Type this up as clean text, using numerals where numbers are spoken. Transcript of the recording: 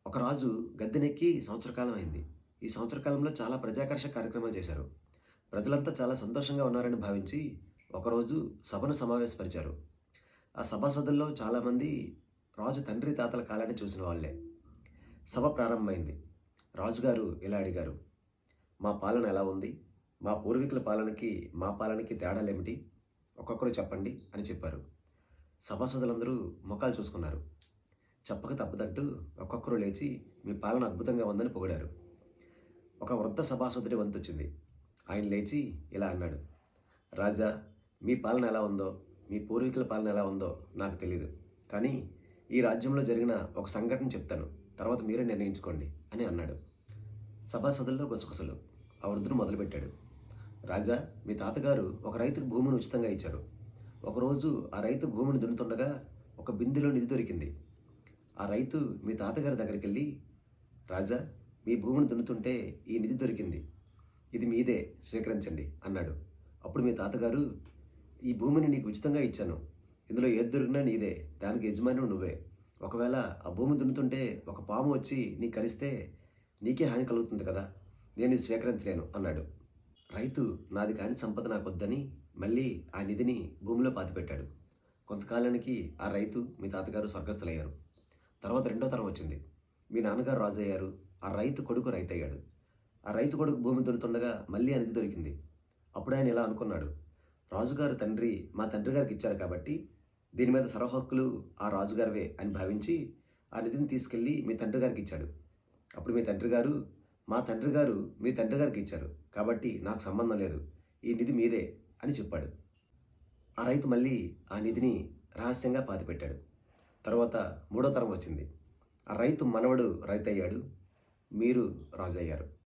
ఒక రాజు గద్దెనెక్కి సంవత్సర కాలం అయింది. ఈ సంవత్సర కాలంలో చాలా ప్రజాకర్షక కార్యక్రమాలు చేశారు. ప్రజలంతా చాలా సంతోషంగా ఉన్నారని భావించి ఒకరోజు సభను సమావేశపరిచారు. ఆ సభాసదుల్లో చాలామంది రాజు తండ్రి తాతల కాలాన్ని చూసిన వాళ్ళే. సభ ప్రారంభమైంది. రాజుగారు ఇలా అడిగారు, "మా పాలన ఎలా ఉంది? మా పూర్వీకుల పాలనకి మా పాలనకి తేడాలేమిటి? ఒక్కొక్కరు చెప్పండి" అని చెప్పారు. సభాసదులందరూ మొఖాలు చూసుకున్నారు. చెప్పక తప్పదంటూ ఒక్కొక్కరు లేచి మీ పాలన అద్భుతంగా ఉందని పొగిడారు. ఒక వృద్ధ సభాసదుడి వంతొచ్చింది. ఆయన లేచి ఇలా అన్నాడు, "రాజా, మీ పాలన ఎలా ఉందో, మీ పూర్వీకుల పాలన ఎలా ఉందో నాకు తెలీదు. కానీ ఈ రాజ్యంలో జరిగిన ఒక సంఘటన చెప్తాను. తర్వాత మీరే నిర్ణయించుకోండి" అని అన్నాడు. సభాసదుల్లో గుసగుసలు. ఆ వృద్ధుడు మొదలుపెట్టాడు. "రాజా, మీ తాతగారు ఒక రైతుకు భూమిని ఉచితంగా ఇచ్చారు. ఒకరోజు ఆ రైతు భూమిని దున్నుతుండగా ఒక బిందెలో నిధి దొరికింది. ఆ రైతు మీ తాతగారి దగ్గరికెళ్ళి, 'రాజా, మీ భూమిని దున్నుతుంటే ఈ నిధి దొరికింది. ఇది మీదే, స్వీకరించండి' అన్నాడు. అప్పుడు మీ తాతగారు, 'ఈ భూమిని నీకు ఉచితంగా ఇచ్చాను. ఇందులో ఏది దొరికినా నీదే. దానికి యజమానివి నువ్వే. ఒకవేళ ఆ భూమి దున్నుతుంటే ఒక పాము వచ్చి నీకు కరిస్తే నీకే హాని కలుగుతుంది కదా! నేను ఇది స్వీకరించలేను' అన్నాడు. రైతు నాది కాని సంపద నాకొద్దని మళ్ళీ ఆ నిధిని భూమిలో పాతిపెట్టాడు. కొంతకాలానికి ఆ రైతు, మీ తాతగారు స్వర్గస్థులయ్యారు. తర్వాత రెండో తరం వచ్చింది. మీ నాన్నగారు రాజయ్యారు. ఆ రైతు కొడుకు రైతయ్యాడు. ఆ రైతు కొడుకు భూమి దున్నుతుండగా మళ్ళీ ఆ నిధి దొరికింది. అప్పుడాయన ఇలా అనుకున్నాడు, రాజుగారు తండ్రి మా తండ్రి గారికి ఇచ్చారు కాబట్టి దీని మీద సర్వహక్కులు ఆ రాజుగారివే అని భావించి ఆ నిధిని తీసుకెళ్ళి మీ తండ్రి గారికి ఇచ్చాడు. అప్పుడు మీ తండ్రి గారు, మా తండ్రి గారు మీ తండ్రి గారికి ఇచ్చారు కాబట్టి నాకు సంబంధం లేదు. ఈ నిధి మీదే అని చెప్పాడు. ఆ రైతు మళ్ళీ ఆ నిధిని రహస్యంగా పాతిపెట్టాడు. తరువాత మూడో తరం వచ్చింది. ఆ రైతు మనవడు రైతయ్యాడు. మీరు రాజయ్యారు.